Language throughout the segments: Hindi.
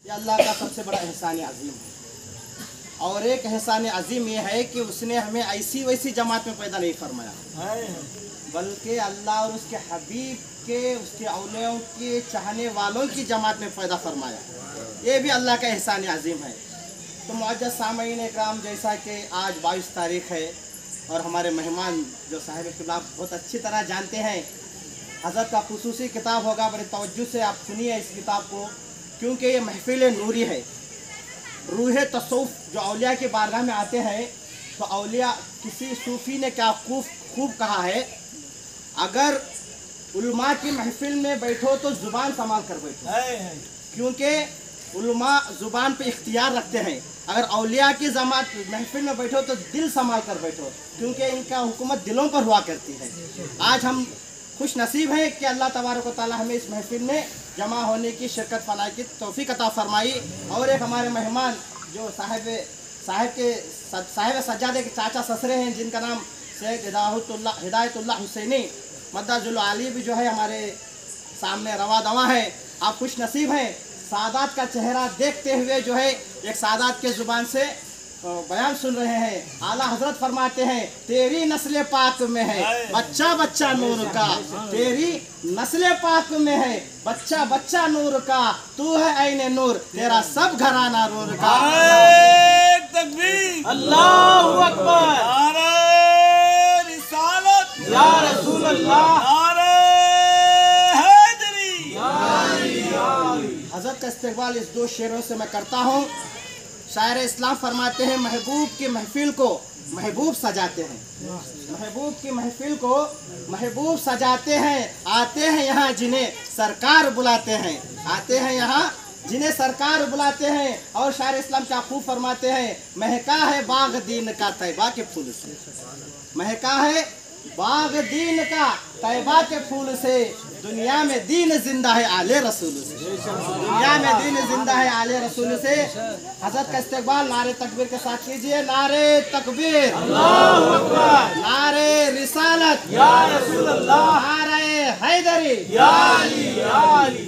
ये अल्लाह का सबसे बड़ा एहसान अजीम है। और एक एहसान अजीम ये है कि उसने हमें ऐसी वैसी जमात में पैदा नहीं फरमाया, बल्कि अल्लाह और उसके हबीब के, उसके औलियों के चाहने वालों की जमात में पैदा फरमाया। ये भी अल्लाह का एहसान अजीम है। तो मुअज़्ज़ज़ सामईन इकराम, जैसा कि आज 22 तारीख़ है और हमारे मेहमान जो साहिब क़िबला बहुत अच्छी तरह जानते हैं, हज़रत का खुसूसी किताब होगा, बड़े तवज्जुह से आप सुनिए इस किताब को, क्योंकि ये महफिल नूरी है। रूह तसव्वुफ़ जो औलिया की बारगाह में आते हैं, तो औलिया, किसी सूफ़ी ने क्या खूब कहा है, अगर उलमा की महफिल में बैठो तो ज़ुबान संभाल कर बैठो, क्योंकि उलमा ज़ुबान पे इख्तियार रखते हैं। अगर औलिया की जमात महफिल में बैठो तो दिल संभाल कर बैठो, क्योंकि इनका हुकूमत दिलों पर हुआ करती है। आज हम खुश नसीब हैं कि अल्लाह तबारक व तआला हमें इस महफिल में जमा होने की, शिरकत फनाई की तौफीक अता फरमाई। और एक हमारे मेहमान जो साहिब सज्जादे के चाचा ससरे हैं, जिनका नाम शेख हिदायतुल्लाह हुसैनी मद्दाजुल आली भी जो है हमारे सामने रवा दवा है। आप खुश नसीब हैं, सादात का चेहरा देखते हुए जो है एक सादात के ज़ुबान से बयान सुन रहे हैं। आला हजरत फरमाते हैं, तेरी नस्ल पाक में है बच्चा बच्चा नूर का, तेरी नस्ल पाक में है बच्चा बच्चा नूर का, तू है ऐने नूर, तेरा सब घराना नूर का। तकबीर, अल्लाहु अकबर, नारे रिसालत या रसूल अल्लाह, नारे हैदरी। हजरत का इस्तेक़बाल इस दो शेरों से मैं करता हूँ। शायर इस्लाम फरमाते हैं, महबूब की महफिल को महबूब सजाते हैं, महबूब की महफिल को महबूब सजाते हैं, आते हैं यहाँ जिन्हें सरकार बुलाते हैं, आते हैं यहाँ जिन्हें सरकार बुलाते हैं। और शायर इस्लाम क्या खूब फरमाते हैं, महका है बाग दीन का तैबा के फूल से, महका है बाग दीन का तैबा के फूल से, दुनिया में दीन जिंदा है आले रसूल से, दुनिया में दीन जिंदा है आले रसूल से। हज़रत का इस्तेक़बाल नारे तकबीर के साथ कीजिए। नारे तकबीर, अल्लाहु अकबर, नारे रिसालत, या रसूल अल्लाह, नारे हैदरी, या अली, या अली।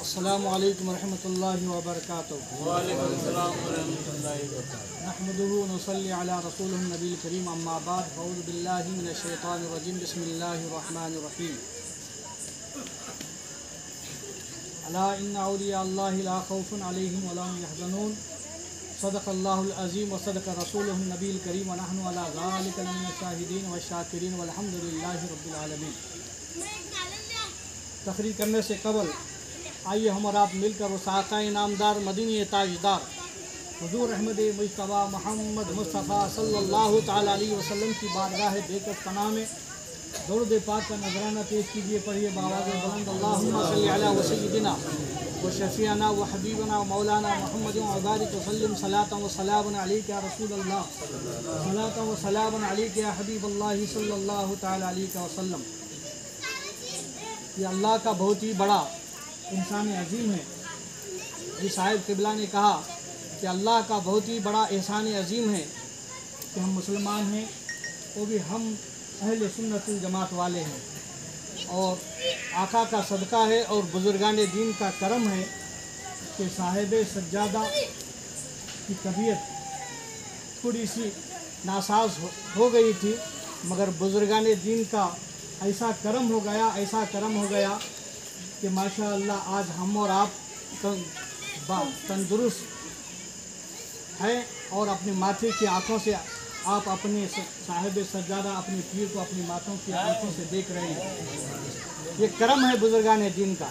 अस्सलामु अलैकुम वरहमतुल्लाहि वबरकातुहू। वालेकुम अस्सलाम वरहमतुल्लाहि वबरकातुहू। नहमदुहु व नसल्ली अला रसूलिहिन नबील करीम, अम्मा बाद, अऊज़ु बिल्लाहि मिनश शैतानिर रजीम, बिस्मिल्लाहिर रहमानिर रहीम। अला इन्ना औलिया अल्लाहि ला खौफुन अलैहिम व ला हुम यहज़नून। सदक़ल्लाहुल अज़ीम व सदक़ रसूलुहुन नबील करीम व नहनु अला ज़ालिका मिनश शाहिदीन व शाकिरीन वल्हम्दुलिल्लाहि रब्बिल आलमीन। तक़रीर करने से कबल आइए हम और आप मिलकर उस आका इनामदार मदीनी ताजदार हुज़ूर अहमद मुज्तबा मोहम्मद मुस्तफ़ा सल्लल्लाहु तआला अलैहि वसल्लम की बारगाह बेकत पनाह में दरूद पाक का नजराना पेश कीजिए। पढ़िए बावाज़ बुलंद, अल्लाहुम्मा सल्लि अला व सय्यिदिना व शफ़ीअना व हबीबना व मौलाना मुहम्मद व बारिक व सल्लिम सलातन व सलामन अलैका या रसूल अल्लाह, सलातन व सलामन अलैका या हबीब अल्लाह सल्लल्लाहु तआला अलैहि वसल्लम। ये अल्लाह का बहुत ही बड़ा इंसान अजीम है। जी साहिब क़िबला ने कहा कि अल्लाह का बहुत ही बड़ा एहसान अजीम है कि हम मुसलमान हैं, वो भी हम अहले सुन्नतुल जमात वाले हैं, और आका का सदका है और बुज़ुर्गान दीन का करम है कि साहिब सज्जादा की तबीयत थोड़ी सी नासाज हो गई थी, मगर बुज़ुर्गान दीन का ऐसा करम हो गया कि माशाअल्लाह आज हम और आप तंदुरुस्त हैं, और अपने माथे की आँखों से आप अपने साहिब सज्जादा, अपने पीर को अपनी माथों की आँखों से देख रहे हैं। ये करम है बुज़ुर्गान दीन का,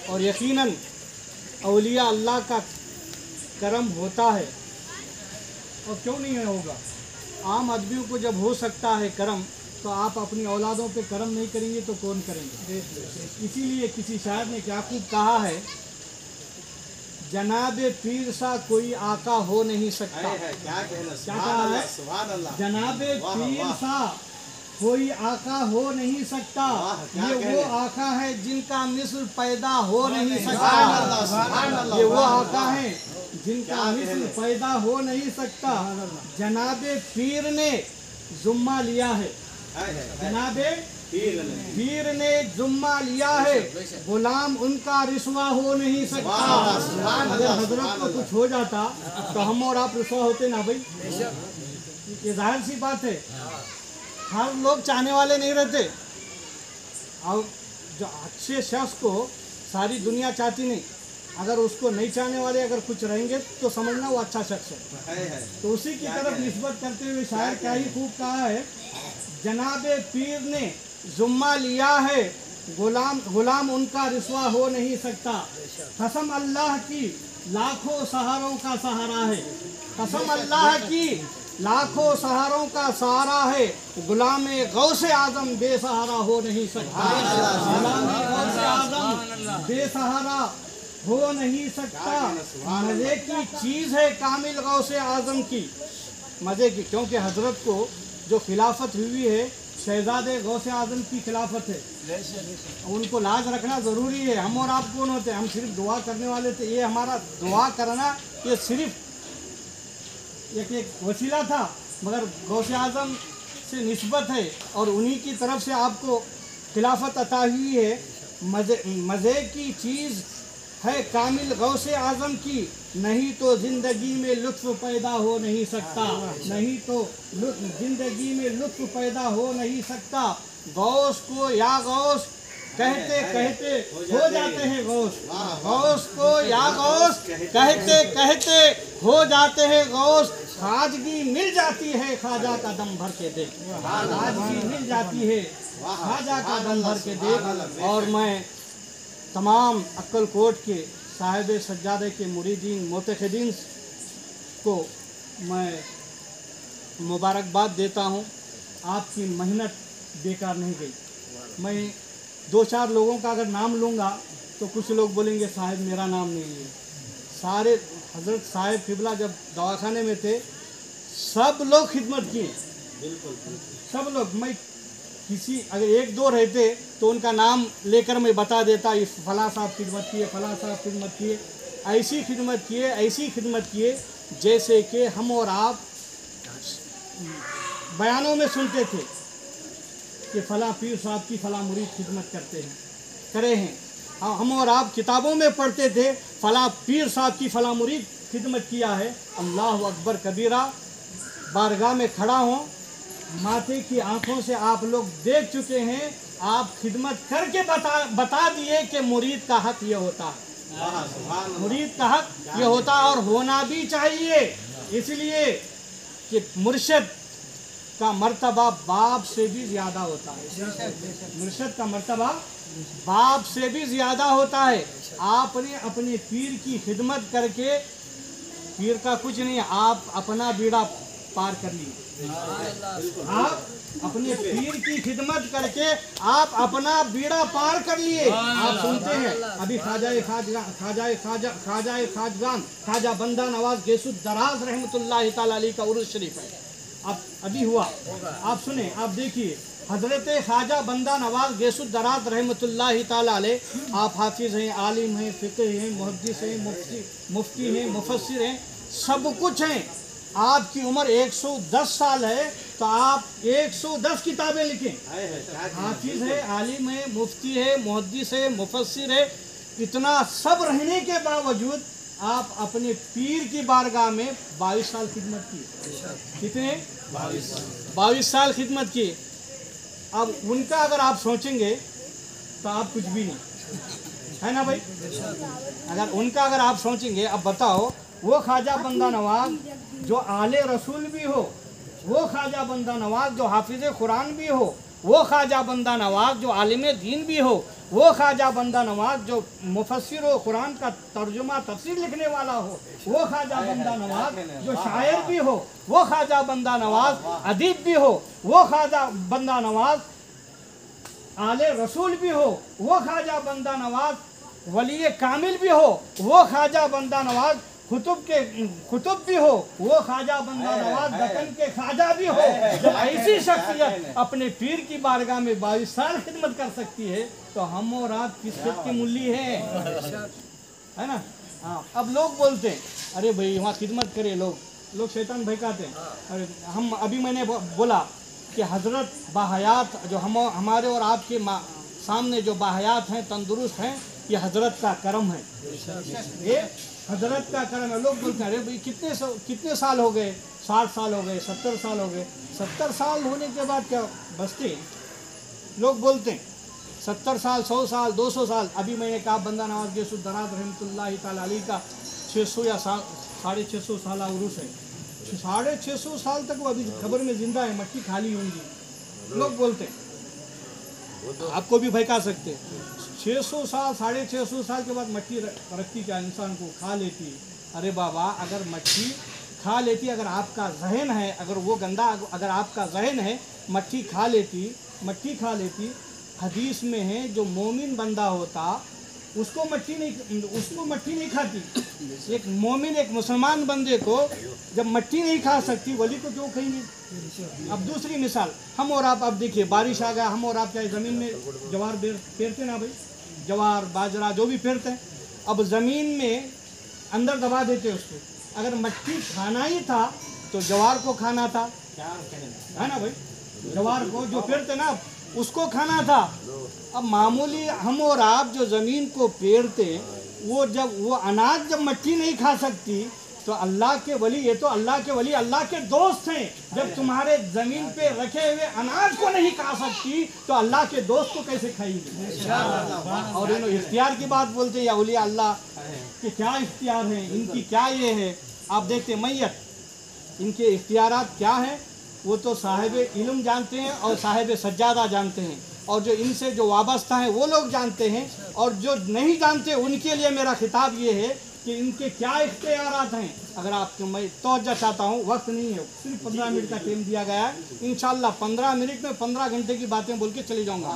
और यकीनन औलिया अल्लाह का करम होता है, और क्यों नहीं होगा। आम आदमियों को जब हो सकता है करम, तो आप अपनी औलादों पे करम नहीं करेंगे तो कौन करेंगे। इसीलिए किसी शायर ने क्या खूब कहा है, जनाबे पीर सा कोई आका हो नहीं सकता। क्या कहा है, जनाबे पीर सा कोई आका हो नहीं सकता, ये वो आका है जिनका मिस्ल पैदा हो नहीं सकता, ये वो आका है जिनका मिस्ल पैदा हो नहीं सकता। जनाबे पीर ने जुम्मा लिया है, जनाबे पीर ने जुम्मा लिया है, गुलाम उनका रिस्वा हो नहीं सकता। अगर हजरत को कुछ हो जाता तो हम और आप रिस्वा होते ना भाई, ये जाहिर सी बात है। हर लोग चाहने वाले नहीं रहते, और जो अच्छे शख्स को सारी दुनिया चाहती नहीं, अगर उसको नहीं चाहने वाले अगर कुछ रहेंगे तो समझना वो अच्छा शख्स है। तो उसी की तरफ निस्बत करते हुए शायर क्या ही खूब कहा है, जनाबे पीर ने जुम्मा लिया है, गुलाम उनका रिस्वा हो नहीं सकता। कसम अल्लाह की लाखों सहारों का सहारा है, कसम अल्लाह की लाखों सहारों का सहारा है, गुलाम गौसे आजम बेसहारा हो नहीं सकता। गुलाम गौसे आजम बेसहारा हो नहीं सकता। मज़े की चीज़ है कामिल गौसे आजम की, मज़े की, क्योंकि हजरत को जो खिलाफत हुई है शहजादे गौसे आजम की खिलाफत है, उनको लाज रखना ज़रूरी है। हम और आप कौन होते हैं? हम सिर्फ दुआ करने वाले थे। ये हमारा दुआ करना ये सिर्फ एक वसीला था, मगर गौसे आजम से निस्बत है और उन्हीं की तरफ से आपको खिलाफत अता हुई है। मज़े की चीज़ है कामिल गौसे आजम की, नहीं तो ज़िंदगी में लुत्फ़ पैदा हो नहीं सकता, नहीं तो ज़िंदगी में लुत्फ़ पैदा हो नहीं सकता। गौस को या गौस कहते कहते हो जाते हैं गौस, गौस को या गौस कहते कहते हो जाते हैं गौस। खाजगी मिल जाती है ख्वाजा का दम भर के दे, खाजगी मिल जाती है ख्वाजा का दम भर के दे। और मैं तमाम अक्कलकोट के साहिब सज्जादे के मुरीदीन मोतक़दीन को मैं मुबारकबाद देता हूँ। आपकी मेहनत बेकार नहीं गई। मैं दो चार लोगों का अगर नाम लूँगा तो कुछ लोग बोलेंगे साहिब मेरा नाम नहीं है। सारे हजरत साहिब किबला जब दवाखाने में थे सब लोग खिदमत किए, बिल्कुल सब लोग। मैं किसी अगर एक दो रहते तो उनका नाम लेकर मैं बता देता, ये फलां साहब खिदमत किए, फलां साहब खिदमत किए, ऐसी खिदमत किए, ऐसी खिदमत किए जैसे कि हम और आप बयानों में सुनते थे कि फलां पीर साहब की फलां मुरीद खिदमत करते हैं, करे हैं। हम और आप किताबों में पढ़ते थे फलां पीर साहब की फलां मुरीद खिदमत किया है। अल्लाह अकबर कबीरा, बारगाह में खड़ा हों, माथे की आंखों से आप लोग देख चुके हैं, आप खिदमत करके बता दिए कि मुरीद का हक ये होता है, मुरीद का हक ये होता है और होना भी चाहिए। इसलिए कि मुर्शिद का मर्तबा बाप से भी ज़्यादा होता है, मुर्शिद का मर्तबा बाप से भी ज़्यादा होता है। आपने अपने पीर की खिदमत करके, पीर का कुछ नहीं, आप अपना बीड़ा पार कर लिए। आप अपने पीर की खिदमत करके आप अपना बीड़ा पार कर लिए। आप सुनते हैं अभी ख्वाजा बंदा नवाज गैसुद दराज रहमतुल्लाह ताला अलैह का उर्स शरीफ है, अब अभी हुआ, आप सुने, आप देखिए। हजरत ख्वाजा बंदा नवाज गैसुद दराज रहमतुल्लाह ताला अलैह, आप हाफिज़ हैं, आलिम हैं, फ़िक़्ह हैं, मुहद्दिस हैं, मुफ्ती हैं, मुफस्सिर हैं, सब कुछ हैं। आपकी उम्र 110 साल है तो आप 110 किताबें लिखें। हाफिज़ है, आलिम है, मुफ्ती है, मुहद्दिस है, मुफस्सिर है, इतना सब रहने के बावजूद आप अपने पीर की बारगाह में 22 साल खिदमत की। कितने? 22 साल खिदमत की। अब उनका अगर आप सोचेंगे तो आप कुछ भी नहीं, है ना भाई? अगर उनका अगर आप सोचेंगे, अब बताओ, वो ख्वाजा बंदा नवाज जो आले रसूल भी हो, वो ख्वाजा बंदा नवाज जो हाफिज़ कुरान भी हो, वो ख्वाजा बंदा नवाज जो आलिम दीन भी हो, वो ख्वाजा बंदा नवाज जो मुफस्सिर हो, कुरान का तर्जुमा तफसीर लिखने वाला हो, वो ख्वाजा बंदा नवाज जो शायर भी हो, वो ख्वाजा बंदा नवाज अदीब भी हो, वो ख्वाजा बंदा नवाज आले रसूल भी हो, वो ख्वाजा बंदा नवाज वली कामिल भी हो, वो ख्वाजा बंदा नवाज कुतुब भी हो, वो ख्वाजा बंदा नवाज दक्कन के ख्वाजा भी हो। जब ऐसी शख्सियत अपने पीर की बारगाह में 22 साल खिदमत कर सकती है तो हम और आप किस खेत की मूली है ना? हाँ, अब लोग बोलते हैं अरे भाई वहाँ खिदमत करे, लोग शैतान भड़काते हैं। अरे हम अभी मैंने बोला कि हज़रत बाहयात जो हमारे और आपके सामने जो बाहयात हैं, तंदुरुस्त हैं, ये हज़रत का करम है, ये हज़रत का करम है। लोग बोलते हैं अरे भाई कितने साल हो गए, 60 साल हो गए, 70 साल हो गए। 70 साल होने के बाद क्या बचते हैं? लोग बोलते हैं 70 साल, 100 साल, 200 साल। अभी मैंने कहा बंदा नवाज गेसुद्दरात रहमतुल्लाहि ताला अलैह का 600 या 650 साल उर्स है। 650 साल तक वो अभी खबर में जिंदा है, मट्टी खाली होंगी। लोग बोलते हैं, आपको भी भड़का सकते हैं। 600 साल, 650 साल के बाद मट्टी रखती क्या इंसान को खा लेती? अरे बाबा, अगर मट्टी खा लेती, अगर आपका जहन है, अगर वो गंदा, अगर आपका जहन है, मट्टी खा लेती। हदीस में है जो मोमिन बंदा होता उसको मट्टी नहीं खाती। एक मोमिन, एक मुसलमान बंदे को जब मट्टी नहीं खा सकती, वली को क्यों खाएंगे? अब दूसरी मिसाल, हम और आप, अब देखिए बारिश आ गया, हम और आप चाहे ज़मीन में जवार पेरते ना भाई, जवार बाजरा जो भी पेरते हैं, अब ज़मीन में अंदर दबा देते उसको। अगर मट्टी खाना ही था तो जवार को खाना था, है ना भाई? जवार को जो पेरते ना उसको खाना था। अब मामूली हम और आप जो ज़मीन को पेरते, वो जब वो अनाज जब मट्टी नहीं खा सकती तो अल्लाह के वली, ये तो अल्लाह के वली अल्लाह के दोस्त हैं। जब तुम्हारे ज़मीन पे रखे हुए अनाज को नहीं खा सकती तो अल्लाह के दोस्त को कैसे खाएंगे? और इन इख्तियार की बात बोलते या औलिया अल्लाह के क्या इख्तियार हैं, इनकी क्या ये है। आप देखते मैयत, इनके इख्तियारात क्या हैं वो तो साहिब इल्म जानते हैं और साहिब सज्जादा जानते हैं, और जो इनसे जो वाबस्ता हैं वो लोग जानते हैं। और जो नहीं जानते उनके लिए मेरा खिताब ये है कि इनके क्या इख्तियारात हैं। अगर आपको मैं तवज्जो चाहता हूँ, वक्त नहीं है, सिर्फ 15 मिनट का टाइम दिया गया है। इंशाल्लाह 15 मिनट में 15 घंटे की बातें बोल के चले जाऊँगा।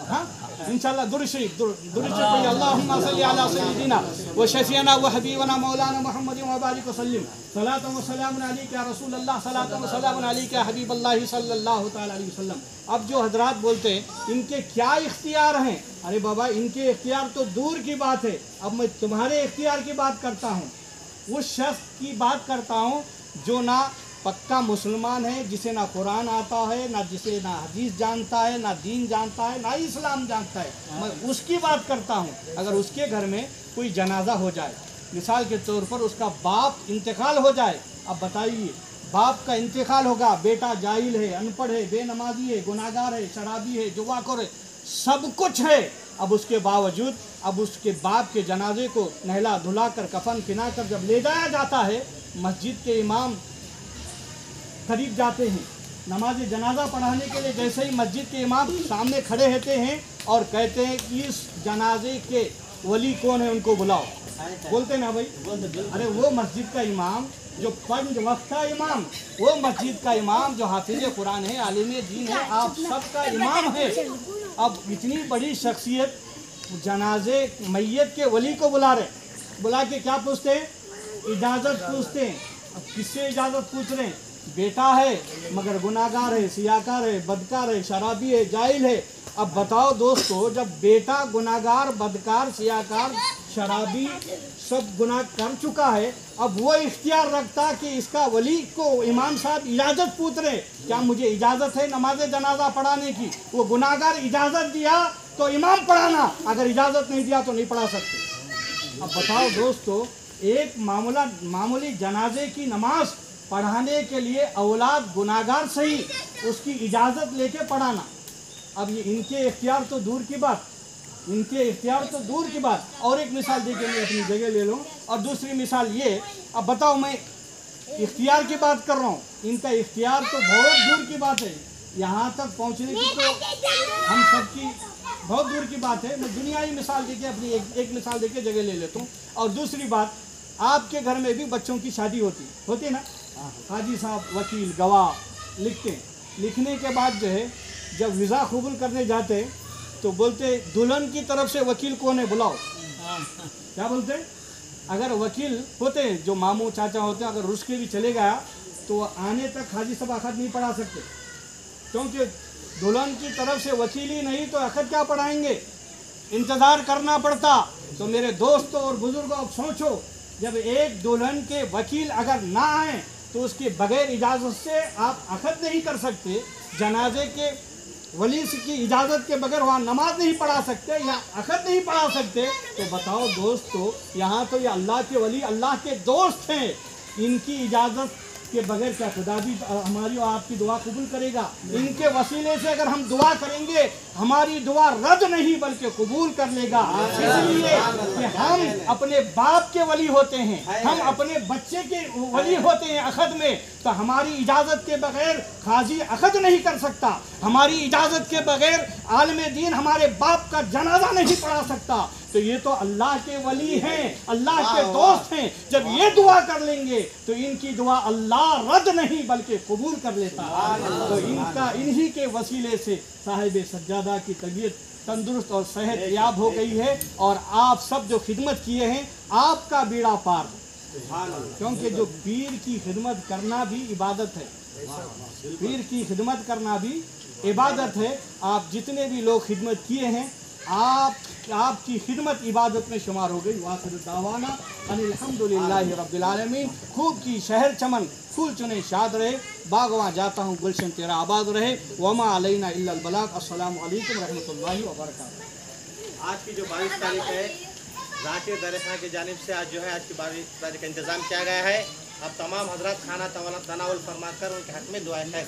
हाँ इंशाल्लाह। दुरूद शरीफ पढ़िए, अल्लाहुम्मा सल्ली अला सय्यिदिना व शफीना व हबीबना मौलाना मुहम्मद व बारिक वसल्लिम सलातु व सलामुन अलैका या रसूल अल्लाह, सलातु व सलामुन अलैका या हबीब अल्लाह सल्लल्लाहु तआला अलैहि वसल्लम। अब जो हजरात बोलते हैं इनके क्या इख्तियार हैं, अरे बाबा इनके इख्तियार तो दूर की बात है। अब मैं तुम्हारे इख्तियार की बात करता हूँ, उस शख्स की बात करता हूँ जो ना पक्का मुसलमान है, जिसे ना कुरान आता है, ना जिसे ना हदीस जानता है, ना दीन जानता है, ना इस्लाम जानता है, मैं उसकी बात करता हूँ। अगर उसके घर में कोई जनाजा हो जाए, मिसाल के तौर पर उसका बाप इंतकाल हो जाए, अब बताइए बाप का इंतकाल होगा, बेटा जाहिल है, अनपढ़ है, बेनमाजी है, गुनाहगार है, शराबी है, जुआखोर है, सब कुछ है। अब उसके बावजूद अब उसके बाप के जनाजे को नहला धुला कर कफन पिना कर जब ले जाया जाता है, मस्जिद के इमाम करीब जाते हैं नमाज जनाजा पढ़ाने के लिए। जैसे ही मस्जिद के इमाम सामने खड़े रहते हैं और कहते हैं कि इस जनाजे के वली कौन है, उनको बुलाओ, बोलते ना भाई, अरे वो मस्जिद का इमाम जो 5 वक्त का इमाम, वो मस्जिद का इमाम जो हाफिज कुरान है, आलिम दीन है, आप सबका इमाम है। अब इतनी बड़ी शख्सियत जनाजे मैयत के वली को बुला रहे, बुला के क्या पूछते हैं? इजाज़त पूछते हैं। अब किससे इजाज़त पूछ रहे हैं? बेटा है मगर गुनाहगार है, सियाकार है, बदकार है, शराबी है, जाहिल है। अब बताओ दोस्तों, जब बेटा गुनाहगार, बदकार, सियाकार, शराबी सब गुनाह कर चुका है, अब वो इख्तियार रखता कि इसका वली को इमाम साहब इजाज़त पूछ रहे, क्या मुझे इजाज़त है नमाज जनाजा पढ़ाने की? वो गुनाहगार इजाज़त दिया तो इमाम पढ़ाना, अगर इजाज़त नहीं दिया तो नहीं पढ़ा सकते। अब बताओ दोस्तों, एक मामूली जनाजे की नमाज पढ़ाने के लिए औलाद गुनाहगार सही उसकी इजाज़त लेके पढ़ाना, अब ये इनके इख्तियार तो दूर की बात, इनके इख्तियार तो दूर की बात। और एक मिसाल देखिए, मैं अपनी जगह ले लूँ, और दूसरी मिसाल ये, अब बताओ मैं इख्तियार की बात कर रहा हूँ, इनका इख्तियार तो बहुत दूर की बात है, यहाँ तक पहुँचने की तो हम सबकी बहुत दूर की बात है। मैं दुनियावी मिसाल देके अपनी एक मिसाल देके जगह ले लेता हूँ। और दूसरी बात, आपके घर में भी बच्चों की शादी होती है ना, हाजी साहब वकील गवाह लिखते हैं, लिखने के बाद जो है जब वीज़ा कबूल करने जाते तो बोलते दुल्हन की तरफ से वकील कौन है बुलाओ, क्या बोलते हैं? अगर वकील होते हैं जो मामू चाचा होते हैं, अगर रुस के भी चले गया तो आने तक हाजी साहब अखद नहीं पढ़ा सकते, क्योंकि दुल्हन की तरफ से वकील ही नहीं तो अखद क्या पढ़ाएंगे, इंतज़ार करना पड़ता। तो मेरे दोस्तों और बुजुर्गों, अब सोचो, जब एक दुल्हन के वकील अगर ना आए तो उसके बगैर इजाज़त से आप अखद नहीं कर सकते, जनाजे के वली की इजाज़त के बगैर वहाँ नमाज नहीं पढ़ा सकते या अखद नहीं पढ़ा सकते, तो बताओ दोस्तों, यहाँ तो ये अल्लाह के वली अल्लाह के दोस्त हैं, इनकी इजाज़त के बगैर क्या खुदा भी हमारी और आपकी दुआ कबूल करेगा? इनके वसीले से अगर हम दुआ करेंगे हमारी दुआ रद्द नहीं बल्कि कबूल कर लेगा। इसलिए कि हम अपने बाप के वली होते हैं, हम अपने बच्चे के वली होते हैं अखद में, तो हमारी इजाज़त के बगैर खाजी अखद नहीं कर सकता, हमारी इजाज़त के बगैर आलिम दीन हमारे बाप का जनाजा नहीं पढ़ा सकता। तो ये तो अल्लाह के वली हैं, अल्लाह के दोस्त हैं। जब ये दुआ कर लेंगे तो इनकी दुआ अल्लाह रद्द नहीं बल्कि कबूल कर लेता है। तो इन्हीं के वसीले से साहिब सज्जादा की तबीयत तंदुरुस्त और सेहत याब हो गई है, और आप सब जो खिदमत किए हैं आपका बीड़ा पार, क्योंकि जो पीर की खिदमत करना भी इबादत है, पीर की खिदमत करना भी इबादत है। आप जितने भी लोग खिदमत किए हैं आपकी खिदमत इबादत में शुमार हो गई। वाखिर दावाना अनिल हम्दुलिल्लाहि रब्बिल आलमीन। खूब की शहर चमन फूल चुने शाद रहे, बागवां जाता हूँ गुलशन तेरा आबाद रहे। वमा अलैना इल्लल बलाग। अस्सलामु अलैकुम रहमतुल्लाहि व बरकातहू। आज की जो 22 तारीख है जाकिर दरगाह की जानिब से आज जो है आज की 22 तारीख का इंतज़ाम किया गया है। अब तमाम हजरात खाना तनावल फरमा कर उनके हक में दुआएं खैर